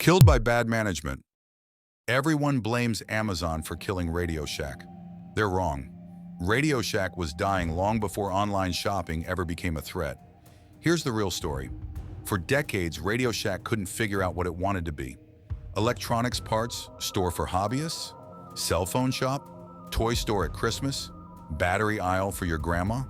Killed by bad management. Everyone blames Amazon for killing RadioShack. They're wrong. RadioShack was dying long before online shopping ever became a threat. Here's the real story. For decades, RadioShack couldn't figure out what it wanted to be. Electronics parts, store for hobbyists, cell phone shop, toy store at Christmas, battery aisle for your grandma.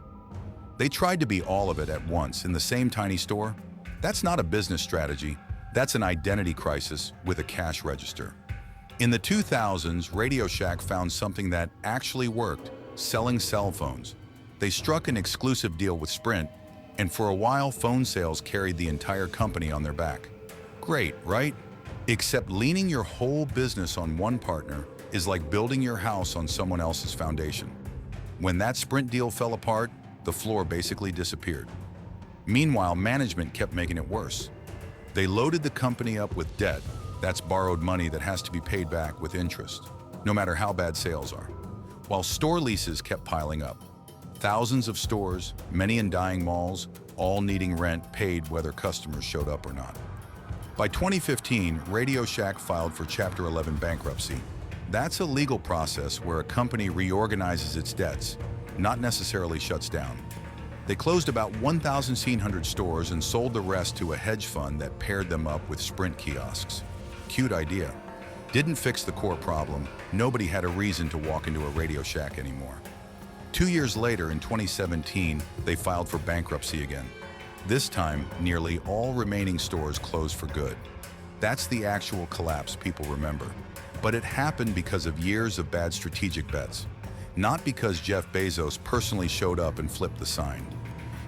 They tried to be all of it at once in the same tiny store. That's not a business strategy. That's an identity crisis with a cash register. In the 2000s, RadioShack found something that actually worked, selling cell phones. They struck an exclusive deal with Sprint, and for a while, phone sales carried the entire company on their back. Great, right? Except leaning your whole business on one partner is like building your house on someone else's foundation. When that Sprint deal fell apart, the floor basically disappeared. Meanwhile, management kept making it worse. They loaded the company up with debt. That's borrowed money that has to be paid back with interest, no matter how bad sales are. While store leases kept piling up. Thousands of stores, many in dying malls, all needing rent paid whether customers showed up or not. By 2015, RadioShack filed for Chapter 11 bankruptcy. That's a legal process where a company reorganizes its debts, not necessarily shuts down. They closed about 1,700 stores and sold the rest to a hedge fund that paired them up with Sprint kiosks. Cute idea. Didn't fix the core problem. Nobody had a reason to walk into a RadioShack anymore. 2 years later, in 2017, they filed for bankruptcy again. This time, nearly all remaining stores closed for good. That's the actual collapse people remember. But it happened because of years of bad strategic bets. Not because Jeff Bezos personally showed up and flipped the sign.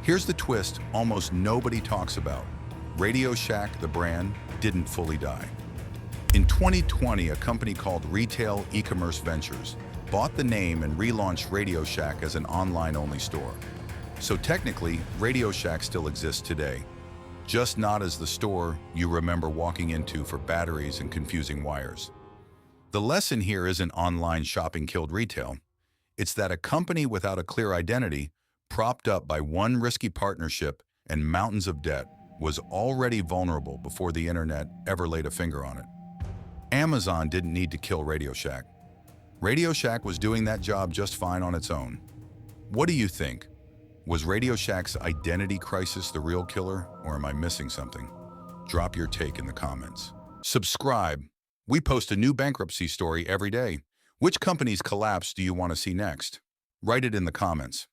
Here's the twist almost nobody talks about. RadioShack, the brand, didn't fully die. In 2020, a company called Retail E-Commerce Ventures bought the name and relaunched RadioShack as an online-only store. So technically, RadioShack still exists today, just not as the store you remember walking into for batteries and confusing wires. The lesson here isn't online shopping killed retail. It's that a company without a clear identity, propped up by one risky partnership and mountains of debt, was already vulnerable before the internet ever laid a finger on it. Amazon didn't need to kill RadioShack. RadioShack was doing that job just fine on its own. What do you think? Was RadioShack's identity crisis the real killer, or am I missing something? Drop your take in the comments. Subscribe. We post a new bankruptcy story every day. Which company's collapse do you want to see next? Write it in the comments.